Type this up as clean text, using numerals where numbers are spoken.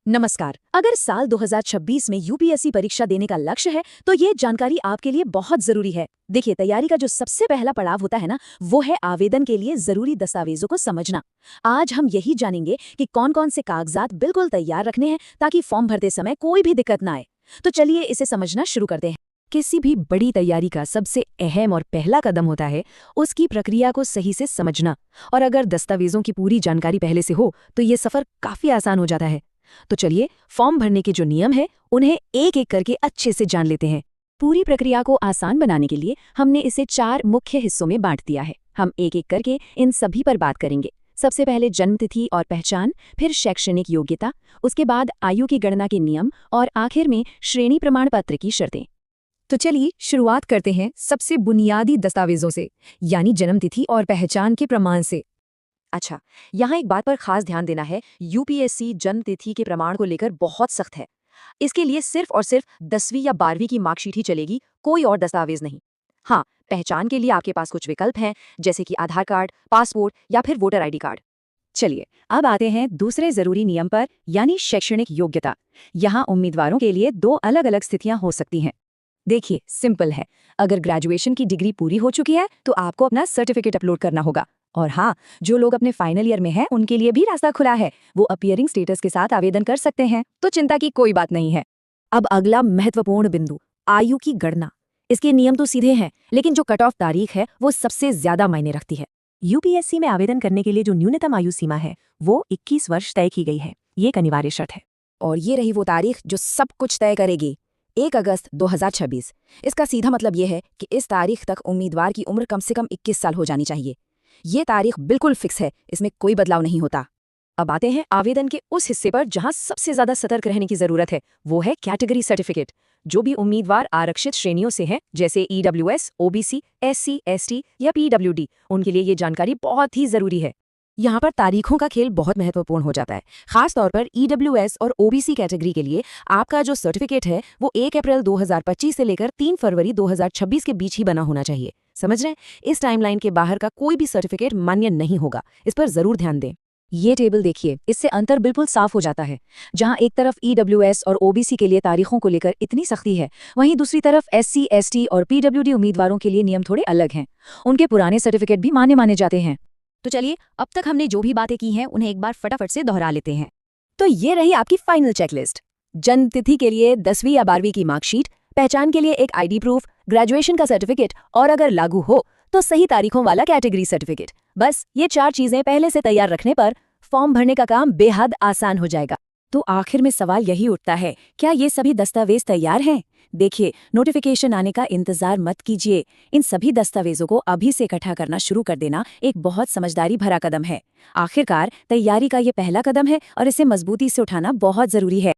नमस्कार। अगर साल 2026 में यूपीएससी परीक्षा देने का लक्ष्य है तो ये जानकारी आपके लिए बहुत जरूरी है। देखिए, तैयारी का जो सबसे पहला पड़ाव होता है ना, वो है आवेदन के लिए जरूरी दस्तावेजों को समझना। आज हम यही जानेंगे कि कौन कौन से कागजात बिल्कुल तैयार रखने हैं ताकि फॉर्म भरते समय कोई भी दिक्कत ना आए। तो चलिए इसे समझना शुरू करते हैं। किसी भी बड़ी तैयारी का सबसे अहम और पहला कदम होता है उसकी प्रक्रिया को सही से समझना। और अगर दस्तावेजों की पूरी जानकारी पहले से हो तो ये सफर काफी आसान हो जाता है। तो चलिए, फॉर्म भरने के जो नियम हैं उन्हें एक एक करके अच्छे से जान लेते हैं। पूरी प्रक्रिया को आसान बनाने के लिए हमने इसे 4 मुख्य हिस्सों में बांट दिया है। हम एक एक करके इन सभी पर बात करेंगे। सबसे पहले जन्मतिथि और पहचान, फिर शैक्षणिक योग्यता, उसके बाद आयु की गणना के नियम और आखिर में श्रेणी प्रमाण पत्र की शर्तें। तो चलिए शुरुआत करते हैं सबसे बुनियादी दस्तावेजों से, यानी जन्मतिथि और पहचान के प्रमाण से। अच्छा, यहाँ एक बात पर खास ध्यान देना है, यूपीएससी जन्म तिथि के प्रमाण को लेकर बहुत सख्त है। इसके लिए सिर्फ और सिर्फ 10वीं या 12वीं की मार्कशीट ही चलेगी, कोई और दस्तावेज नहीं। हाँ, पहचान के लिए आपके पास कुछ विकल्प हैं, जैसे कि आधार कार्ड, पासपोर्ट या फिर वोटर आईडी कार्ड। चलिए अब आते हैं दूसरे जरूरी नियम पर, यानी शैक्षणिक योग्यता। यहाँ उम्मीदवारों के लिए 2 अलग अलग स्थितियां हो सकती हैं। देखिए, सिंपल है। अगर ग्रेजुएशन की डिग्री पूरी हो चुकी है तो आपको अपना सर्टिफिकेट अपलोड करना होगा। और हाँ, जो लोग अपने फाइनल ईयर में हैं उनके लिए भी रास्ता खुला है। वो अपीयरिंग स्टेटस के साथ आवेदन कर सकते हैं, तो चिंता की कोई बात नहीं है। अब अगला महत्वपूर्ण बिंदु, आयु की गणना। इसके नियम तो सीधे हैं, लेकिन जो कट ऑफ तारीख है वो सबसे ज्यादा मायने रखती है। यूपीएससी में आवेदन करने के लिए जो न्यूनतम आयु सीमा है वो 21 वर्ष तय की गई है। ये एक अनिवार्य शर्त है। और ये रही वो तारीख जो सब कुछ तय करेगी, 1 अगस्त 2026। इसका सीधा मतलब ये है कि इस तारीख तक उम्मीदवार की उम्र कम से कम 21 साल हो जानी चाहिए। ये तारीख बिल्कुल फिक्स है, इसमें कोई बदलाव नहीं होता। अब आते हैं आवेदन के उस हिस्से पर जहां सबसे ज्यादा सतर्क रहने की जरूरत है, वो है कैटेगरी सर्टिफिकेट। जो भी उम्मीदवार आरक्षित श्रेणियों से हैं, जैसे ईडब्ल्यूएस, ओबीसी, एससी, एसटी या पीडब्ल्यूडी, उनके लिए ये जानकारी बहुत ही जरूरी है। यहाँ पर तारीखों का खेल बहुत महत्वपूर्ण हो जाता है। खास तौर पर ईडब्ल्यूएस और ओबीसी कैटेगरी के लिए आपका जो सर्टिफिकेट है वो 1 अप्रैल 2025 से लेकर 3 फरवरी 2026 के बीच ही बना होना चाहिए। समझ रहे हैं? इस टाइमलाइन के बाहर का कोई भी सर्टिफिकेट मान्य नहीं होगा। इस पर जरूर ध्यान दें। ये टेबल देखिए, इससे अंतर बिल्कुल साफ हो जाता है। जहां एक तरफ ईडब्ल्यूएस और ओबीसी के लिए तारीखों को लेकर इतनी सख्ती है, वहीं दूसरी तरफ एससी, एसटी और पीडब्ल्यूडी उम्मीदवारों के लिए नियम थोड़े अलग हैं। उनके पुराने सर्टिफिकेट भी माने माने जाते हैं। तो चलिए, अब तक हमने जो भी बातें की हैं उन्हें एक बार फटाफट से दोहरा लेते हैं। तो ये रही आपकी फाइनल चेकलिस्ट। जन्म तिथि के लिए 10वीं या 12वीं की मार्कशीट, पहचान के लिए एक आईडी प्रूफ, ग्रेजुएशन का सर्टिफिकेट और अगर लागू हो तो सही तारीखों वाला कैटेगरी सर्टिफिकेट। बस ये 4 चीजें पहले से तैयार रखने पर फॉर्म भरने का काम बेहद आसान हो जाएगा। तो आखिर में सवाल यही उठता है, क्या ये सभी दस्तावेज तैयार हैं? देखिए, नोटिफिकेशन आने का इंतजार मत कीजिए। इन सभी दस्तावेजों को अभी से इकट्ठा करना शुरू कर देना एक बहुत समझदारी भरा कदम है। आखिरकार तैयारी का ये पहला कदम है और इसे मजबूती से उठाना बहुत जरूरी है।